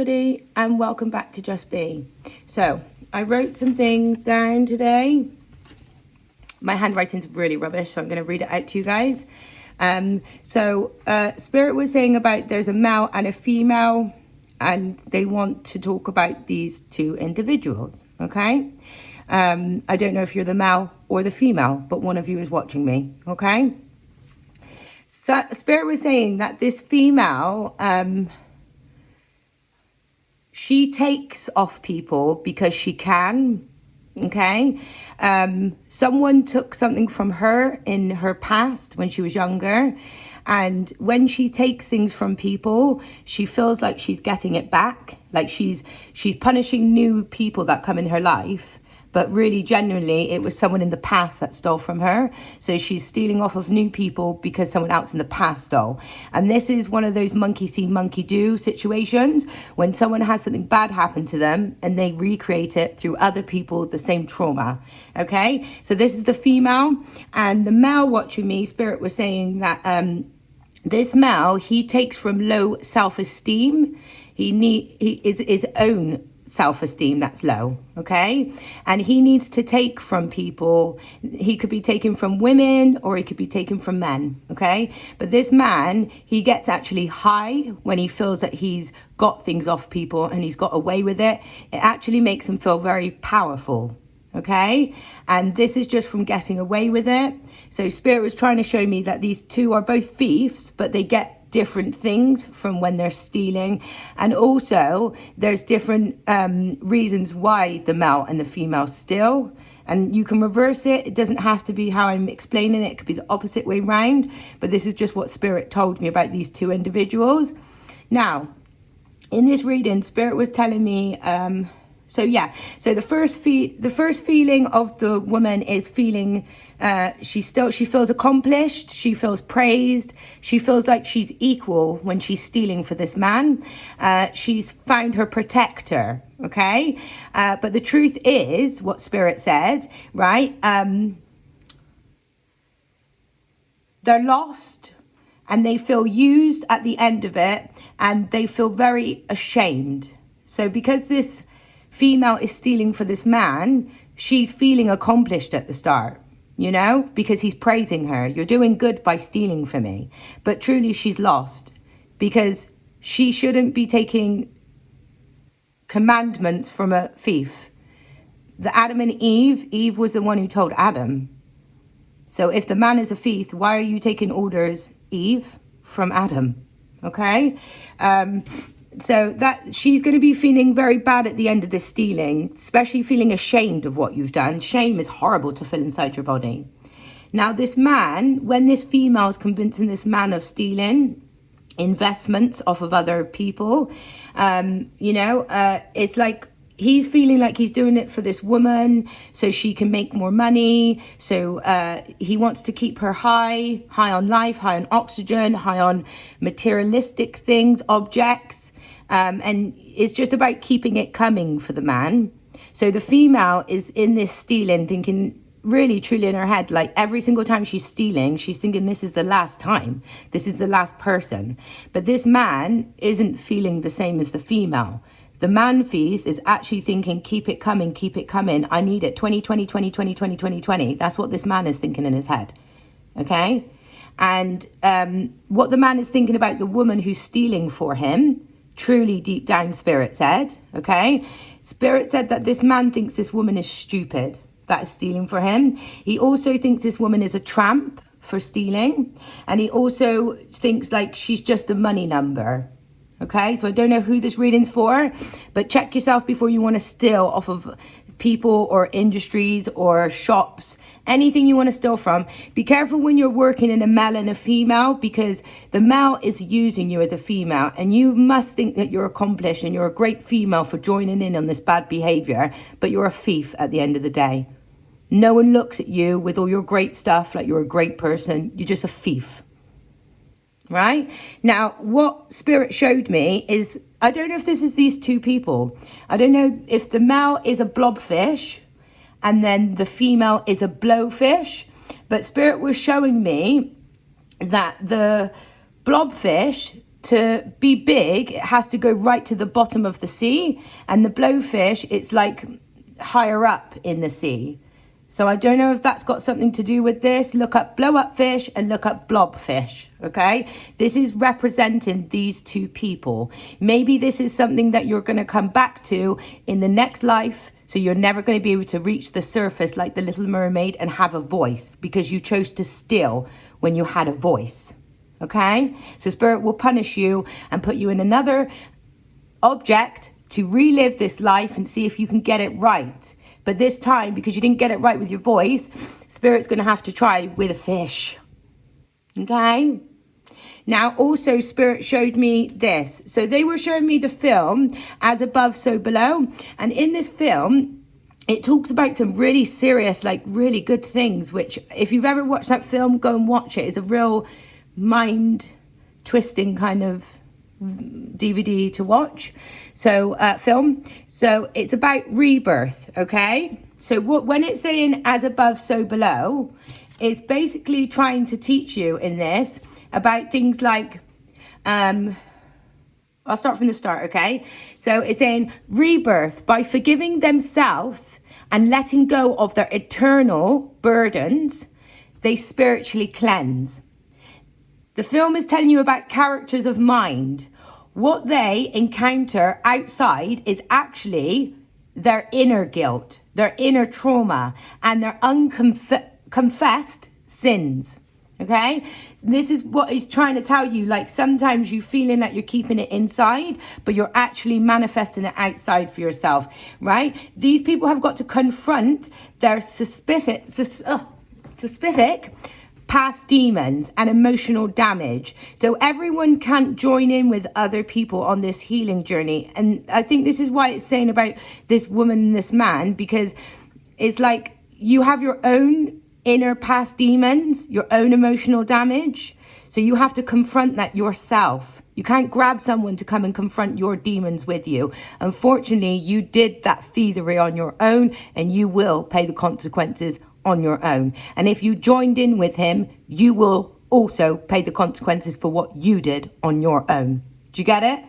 Everybody, and welcome back to Just Be. So I wrote some things down today. My handwriting's really rubbish, so I'm going to read it out to you guys. Spirit was saying about there's a male and a female, and they want to talk about these two individuals. Okay, I don't know if you're the male or the female, but one of you is watching me. Okay, so Spirit was saying that this female she takes off people because she can. Okay, someone took something from her in her past when she was younger, and when she takes things from people, she feels like she's getting it back, like she's punishing new people that come in her life. But really, genuinely, it was someone in the past that stole from her. So she's stealing off of new people because someone else in the past stole. And this is one of those monkey see, monkey do situations when someone has something bad happen to them and they recreate it through other people, the same trauma. Okay, so this is the female. And the male watching me, Spirit was saying that this male, he takes from low self-esteem. He is his own self-esteem that's low. Okay, and he needs to take from people. He could be taken from women or he could be taken from men. Okay, but this man, he gets actually high when he feels that he's got things off people and he's got away with it. It actually makes him feel very powerful. Okay, and this is just from getting away with it. So Spirit was trying to show me that these two are both thieves, but they get different things from when they're stealing. And also there's different reasons why the male and the female steal, and you can reverse it. It doesn't have to be how I'm explaining it. It could be the opposite way round, but this is just what Spirit told me about these two individuals. Now in this reading, Spirit was telling me so the first feeling of the woman is feeling she feels accomplished, she feels praised, she feels like she's equal when she's stealing for this man. She's found her protector. Okay, but the truth is what Spirit said, right? They're lost and they feel used at the end of it, and they feel very ashamed. So because this female is stealing for this man, she's feeling accomplished at the start, you know, because he's praising her. You're doing good by stealing for me. But truly she's lost because she shouldn't be taking commandments from a thief. The Adam and Eve was the one who told Adam. So if the man is a thief, why are you taking orders, Eve, from Adam? Okay, so that she's going to be feeling very bad at the end of this stealing, especially feeling ashamed of what you've done. Shame is horrible to feel inside your body. Now this man, when this female is convincing this man of stealing investments off of other people, it's like he's feeling like he's doing it for this woman so she can make more money. So he wants to keep her high on life, high on oxygen, high on materialistic things, objects. And it's just about keeping it coming for the man. So the female is in this stealing, thinking really truly in her head, like every single time she's stealing, she's thinking this is the last time, this is the last person. But this man isn't feeling the same as the female. The man thief is actually thinking, keep it coming, I need it, 2020, 2020, 2020, 2020. That's what this man is thinking in his head. Okay, and what the man is thinking about the woman who's stealing for him, truly deep down, Spirit said, okay, Spirit said that this man thinks this woman is stupid that is stealing for him. He also thinks this woman is a tramp for stealing, and he also thinks like she's just a money number. Okay, so I don't know who this reading's for, but check yourself before you want to steal off of people or industries or shops, anything you want to steal from. Be careful when you're working in a male and a female, because the male is using you as a female, and you must think that you're accomplished and you're a great female for joining in on this bad behavior, but you're a thief at the end of the day. No one looks at you with all your great stuff like you're a great person. You're just a thief. Right? Now, what Spirit showed me is, I don't know if this is these two people. I don't know if the male is a blobfish and then the female is a blowfish. But Spirit was showing me that the blobfish to be big, it has to go right to the bottom of the sea. And the blowfish, it's like higher up in the sea. So I don't know if that's got something to do with this. Look up blow up fish and look up blob fish. Okay, this is representing these two people. Maybe this is something that you're going to come back to in the next life. So you're never going to be able to reach the surface like the Little Mermaid and have a voice, because you chose to steal when you had a voice. Okay, so Spirit will punish you and put you in another object to relive this life and see if you can get it right. But this time, because you didn't get it right with your voice, Spirit's going to have to try with a fish. Okay? Now, also, Spirit showed me this. So they were showing me the film, As Above, So Below. And in this film, it talks about some really serious, like really good things, which if you've ever watched that film, go and watch it. It's a real mind-twisting kind of DVD to watch. So film. So it's about rebirth. Okay, so when it's saying as above so below, it's basically trying to teach you in this about things like I'll start from the start. Okay, so it's saying rebirth by forgiving themselves and letting go of their eternal burdens, they spiritually cleanse. The film is telling you about characters of mind. What they encounter outside is actually their inner guilt, their inner trauma, and their unconfessed sins. Okay? This is what he's trying to tell you. Like, sometimes you feeling like you're keeping it inside, but you're actually manifesting it outside for yourself, right? These people have got to confront their specific past demons and emotional damage. So everyone can't join in with other people on this healing journey. And I think this is why it's saying about this woman and this man, because it's like you have your own inner past demons, your own emotional damage. So you have to confront that yourself. You can't grab someone to come and confront your demons with you. Unfortunately, you did that thievery on your own, and you will pay the consequences on your own. And if you joined in with him, you will also pay the consequences for what you did on your own. Do you get it?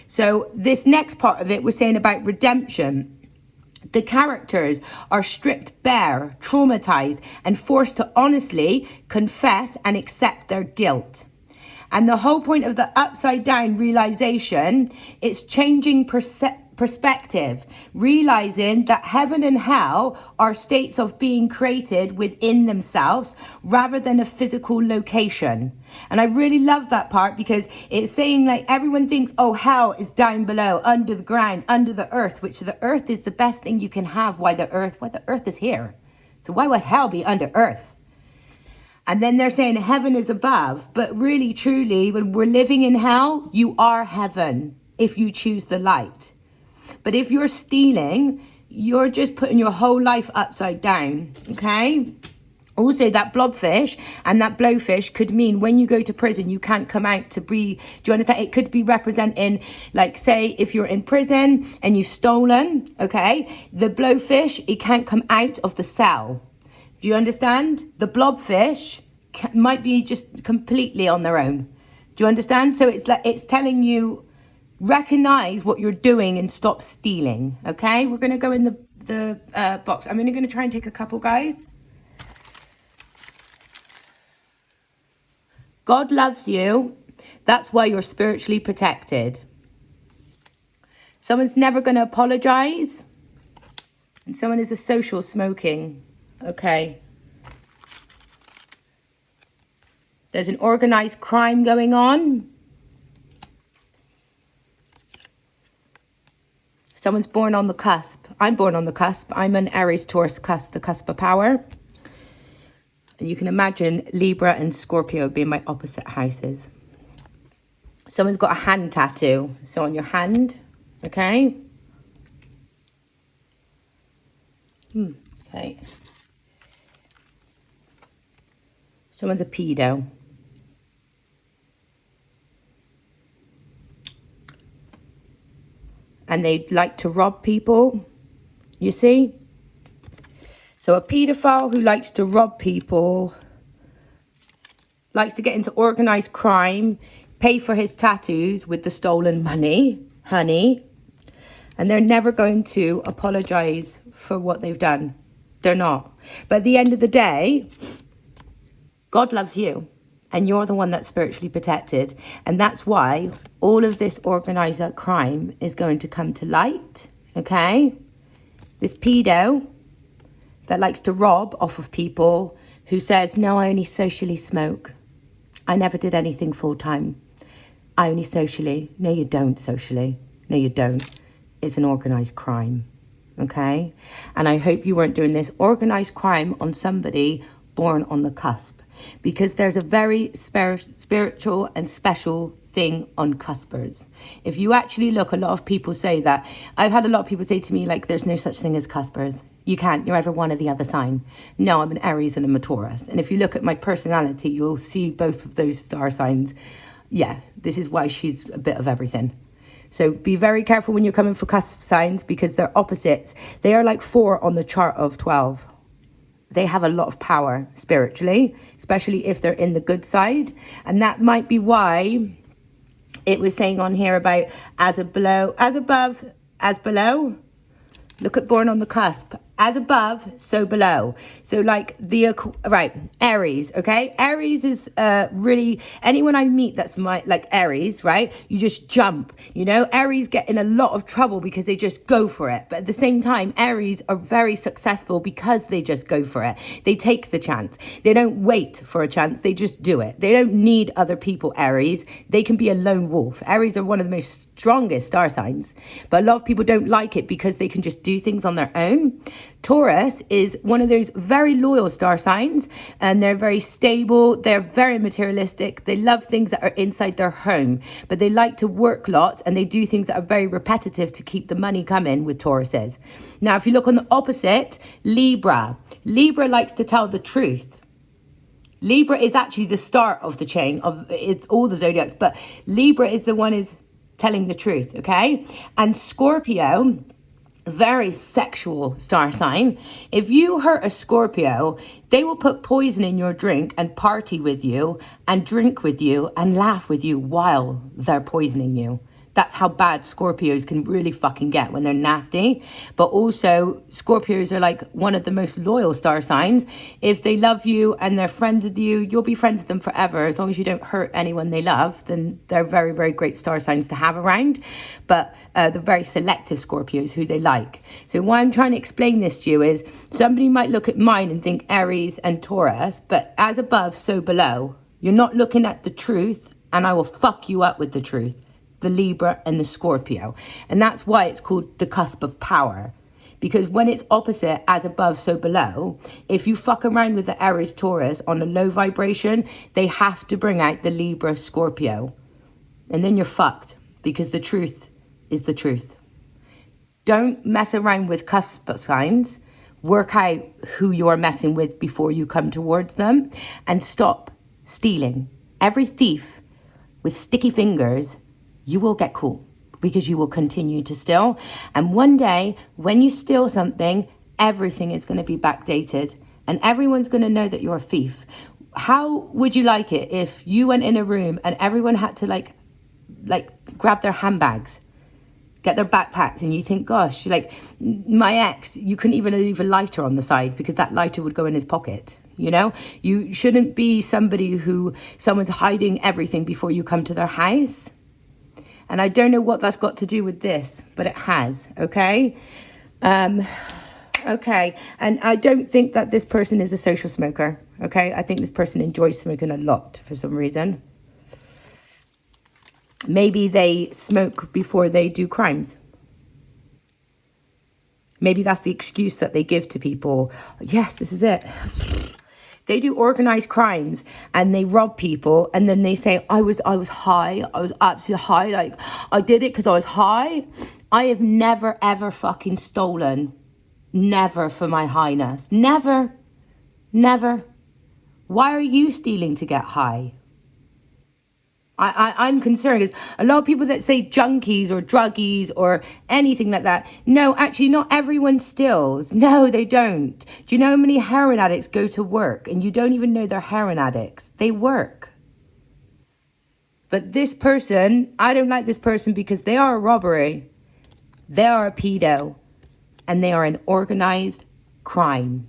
So this next part of it was saying about redemption. The characters are stripped bare, traumatized, and forced to honestly confess and accept their guilt. And the whole point of the upside down realization, it's changing perspective, realizing that heaven and hell are states of being created within themselves rather than a physical location. And I really love that part, because it's saying, like, everyone thinks, oh, hell is down below, under the ground, under the earth, which the earth is the best thing you can have. Why the earth is here. So why would hell be under earth? And then they're saying heaven is above. But really, truly, when we're living in hell, you are heaven if you choose the light. But if you're stealing, you're just putting your whole life upside down. Okay? Also, that blobfish and that blowfish could mean when you go to prison, you can't come out to breathe. Do you understand? It could be representing, like, say, if you're in prison and you've stolen, okay? The blowfish, it can't come out of the cell. Do you understand? The blobfish might be just completely on their own. Do you understand? So it's like, it's telling you, recognize what you're doing and stop stealing. Okay, we're going to go in the box. I'm only going to try and take a couple, guys. God loves you. That's why you're spiritually protected. Someone's never going to apologize. And someone is a social smoking. Okay. There's an organized crime going on. Someone's born on the cusp. I'm born on the cusp. I'm an Aries, Taurus cusp, the cusp of power. And you can imagine Libra and Scorpio being my opposite houses. Someone's got a hand tattoo. So on your hand, okay? Okay. Someone's a pedo. And they like to rob people, you see? So a paedophile who likes to rob people, likes to get into organized crime, pay for his tattoos with the stolen money, honey. And they're never going to apologize for what they've done. They're not. But at the end of the day, God loves you. And you're the one that's spiritually protected. And that's why all of this organized crime is going to come to light. Okay? This pedo that likes to rob off of people, who says, no, I only socially smoke. I never did anything full time. I only socially. No, you don't socially. No, you don't. It's an organized crime. Okay? And I hope you weren't doing this organized crime on somebody born on the cusp. Because there's a very spiritual and special thing on cuspers. If you actually look, a lot of people say that. I've had a lot of people say to me, like, there's no such thing as cuspers. You can't. You're ever one or the other sign. No, I'm an Aries and I'm a Taurus. And if you look at my personality, you'll see both of those star signs. Yeah, this is why she's a bit of everything. So be very careful when you're coming for cusp signs, because they're opposites. They are like 4 on the chart of 12. They have a lot of power spiritually, especially if they're in the good side. And that might be why it was saying on here about as above, as below. Look at born on the cusp. As above, so below. So like right, Aries, okay? Aries is really, anyone I meet that's like Aries, right? You just jump, you know? Aries get in a lot of trouble because they just go for it. But at the same time, Aries are very successful because they just go for it. They take the chance. They don't wait for a chance. They just do it. They don't need other people, Aries. They can be a lone wolf. Aries are one of the most strongest star signs. But a lot of people don't like it because they can just do things on their own. Taurus is one of those very loyal star signs, and they're very stable. They're very materialistic. They love things that are inside their home, but they like to work lots, and they do things that are very repetitive to keep the money coming with Tauruses. Now, if you look on the opposite, Libra. Libra likes to tell the truth. Libra is actually the start of the chain of it's all the zodiacs, but Libra is the one is telling the truth, okay? And Scorpio, very sexual star sign. If you hurt a Scorpio, they will put poison in your drink and party with you and drink with you and laugh with you while they're poisoning you. That's how bad Scorpios can really fucking get when they're nasty. But also, Scorpios are like one of the most loyal star signs. If they love you and they're friends with you, you'll be friends with them forever. As long as you don't hurt anyone they love, then they're very, very great star signs to have around. But they're very selective Scorpios who they like. So why I'm trying to explain this to you is somebody might look at mine and think Aries and Taurus, but as above, so below. You're not looking at the truth, and I will fuck you up with the truth. The Libra and the Scorpio. And that's why it's called the cusp of power. Because when it's opposite, as above, so below, if you fuck around with the Aries Taurus on a low vibration, they have to bring out the Libra Scorpio. And then you're fucked, because the truth is the truth. Don't mess around with cusp signs. Work out who you are messing with before you come towards them. And stop stealing. Every thief with sticky fingers, you will get caught, because you will continue to steal. And one day, when you steal something, everything is going to be backdated. And everyone's going to know that you're a thief. How would you like it if you went in a room and everyone had to like grab their handbags, get their backpacks, and you think, gosh, like my ex, you couldn't even leave a lighter on the side because that lighter would go in his pocket. You know, you shouldn't be somebody who someone's hiding everything before you come to their house. And I don't know what that's got to do with this, but it has, okay? Okay, and I don't think that this person is a social smoker, okay? I think this person enjoys smoking a lot for some reason. Maybe they smoke before they do crimes. Maybe that's the excuse that they give to people. Yes, this is it. They do organized crimes and they rob people, and then they say, I was high. I was absolutely high. Like, I did it because I was high. I have never, ever fucking stolen. Never for my highness. Never. Never. Why are you stealing to get high? I'm concerned because a lot of people that say junkies or druggies or anything like that. No, actually, not everyone steals. No, they don't. Do you know how many heroin addicts go to work and you don't even know they're heroin addicts? They work. But this person, I don't like this person because they are a robbery. They are a pedo. And they are an organized crime.